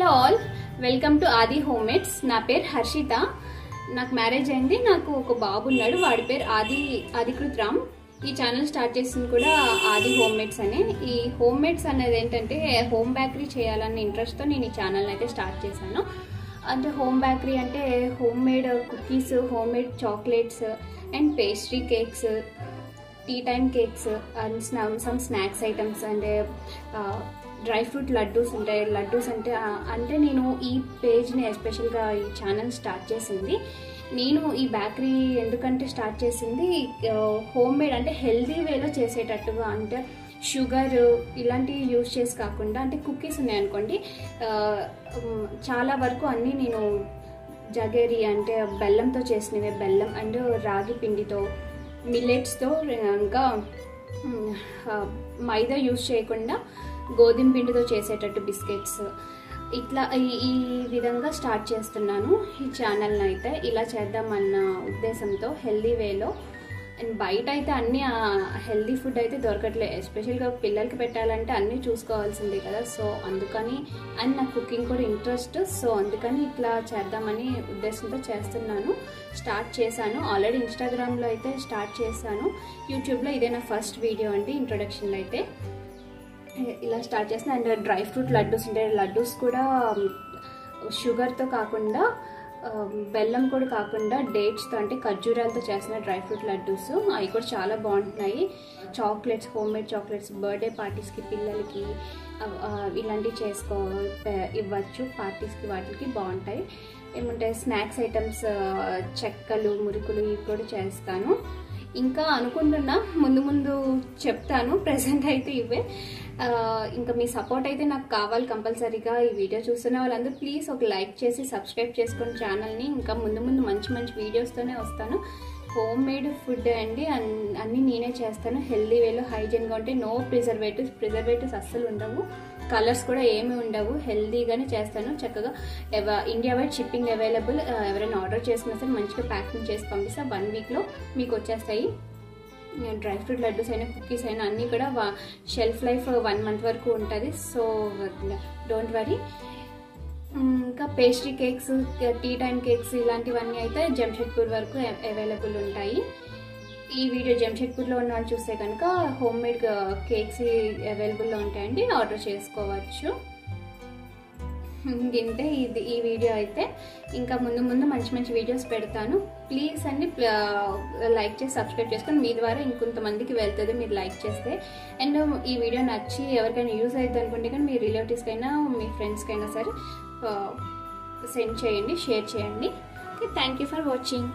Hello all, welcome to ఆది homemades. నా పేరు హర్షిత. నాకు మ్యారేజ్ అయింది. నాకు ఒక బాబు ఉన్నాడు. వాడి పేరు ఆదికృత్ రామ్. ఈ ఛానల్ స్టార్ట్ చేసింది కూడా ఆది హోమ్మేడ్స్ అనే. ఈ హోమ్మేడ్స్ అనేది ఏంటంటే హోమ్ బేకరీ చేయాలన్న ఇంట్రెస్ట్తో నేను ఈ ఛానల్ అయితే స్టార్ట్ చేశాను. అంటే హోమ్ బేకరీ అంటే home made cookies, home made chocolates and pastry cakes, tea time cakes and some snacks items and dry fruit laddoos ఉంటాయి. లడ్డూస్ అంటే నేను ఈ పేజ్ని ఎస్పెషల్గా ఈ ఛానల్ స్టార్ట్ చేసింది. నేను ఈ బేకరీ ఎందుకంటే స్టార్ట్ చేసింది హోమ్ మేడ్ అంటే హెల్దీ వేలో చేసేటట్టుగా, అంటే షుగర్ ఇలాంటివి యూజ్ చేసి కాకుండా, అంటే కుకీస్ ఉన్నాయనుకోండి, చాలా వరకు అన్నీ నేను జగేరి అంటే బెల్లంతో చేసినవే, బెల్లం అండ్ రాగి పిండితో, మిల్లెట్స్తో, ఇంకా మైదా యూజ్ చేయకుండా గోధుమ పిండితో చేసేటట్టు బిస్కెట్స్, ఇట్లా ఈ విధంగా స్టార్ట్ చేస్తున్నాను ఈ ఛానల్ని. అయితే ఇలా చేద్దామన్న ఉద్దేశంతో హెల్దీ వేలో. అండ్ బయట అయితే అన్నీ హెల్దీ ఫుడ్ అయితే దొరకట్లేదు. ఎస్పెషల్గా పిల్లలకి పెట్టాలంటే అన్నీ చూసుకోవాల్సిందే కదా. సో అందుకని, అండ్ నాకు కుకింగ్ కూడా ఇంట్రెస్ట్. సో అందుకని ఇట్లా చేద్దామని ఉద్దేశంతో చేస్తున్నాను. స్టార్ట్ చేశాను ఆల్రెడీ. ఇన్స్టాగ్రామ్లో అయితే స్టార్ట్ చేశాను. యూట్యూబ్లో ఇదే నా ఫస్ట్ వీడియో అండి. ఇంట్రొడక్షన్లో అయితే ఇలా స్టార్ట్ చేసిన. అండ్ డ్రై ఫ్రూట్ లడ్డూస్ ఉంటాయి. లడ్డూస్ కూడా షుగర్తో కాకుండా, బెల్లం కూడా కాకుండా, డేట్స్తో అంటే ఖర్జూరాలతో చేసిన డ్రై ఫ్రూట్ లడ్డూస్, అవి కూడా చాలా బాగుంటున్నాయి. Chocolates, home made chocolates birthday పార్టీస్కి పిల్లలకి ఇలాంటివి ఇవ్వచ్చు. పార్టీస్కి వాటికి బాగుంటాయి. ఏమంటాయి స్నాక్స్ ఐటమ్స్, చెక్కలు, మురుకులు ఇవి కూడా చేస్తాను. ఇంకా అనుకుంటున్నా, ముందు చెప్తాను. ప్రెసెంట్ అయితే ఇవే. ఇంకా మీ సపోర్ట్ అయితే నాకు కావాలి కంపల్సరీగా. ఈ వీడియో చూస్తున్న వాళ్ళందరూ ప్లీజ్ ఒక లైక్ చేసి సబ్స్క్రైబ్ చేసుకోండి ఛానల్ని. ఇంకా ముందు మంచి వీడియోస్తోనే వస్తాను. హోమ్ మేడ్ ఫుడ్ అండి, అన్నీ నేనే చేస్తాను. హెల్దీ వేలో, హైజీన్గా ఉంటే, నో ప్రిజర్వేటివ్స్ అస్సలు ఉండవు. కలర్స్ కూడా ఏమి ఉండవు. హెల్దీగానే చేస్తాను. చక్కగా ఇండియా వైడ్ షిప్పింగ్ అవైలబుల్. ఎవరైనా ఆర్డర్ చేసుకున్నా సరే మంచిగా ప్యాకింగ్ చేసి పంపిస్తా. 1 వీక్లో మీకు వచ్చేస్తాయి. డ్రై ఫ్రూట్ లడ్డూస్ అయినా, కుకీస్ అయినా అన్నీ కూడా షెల్ఫ్ లైఫ్ 1 మంత్ వరకు ఉంటుంది. So don't worry. ఇంకా pastry cakes, tea time cakes ఇలాంటివన్నీ అయితే జంషెడ్పూర్ వరకు అవైలబుల్ ఉంటాయి. ఈ వీడియో జంషెడ్పూర్లో ఉన్న వాళ్ళు చూస్తే కనుక హోమ్ మేడ్ కేక్స్ అవైలబుల్లో ఉంటాయండి, ఆర్డర్ చేసుకోవచ్చు. ఇంతే ఈ వీడియో అయితే. ఇంకా ముందు మంచి వీడియోస్ పెడతాను. ప్లీజ్ అండి లైక్ చేసి సబ్స్క్రైబ్ చేసుకొని, మీ ద్వారా ఇంకొంతమందికి వెళ్తుంది మీరు లైక్ చేస్తే. అండ్ ఈ వీడియో నచ్చి ఎవరికైనా యూజ్ అవుతుంది అనుకుంటే కానీ మీ రిలేటివ్స్కైనా, మీ ఫ్రెండ్స్కైనా సరే సెండ్ చేయండి, షేర్ చేయండి. Okay, thank you for watching.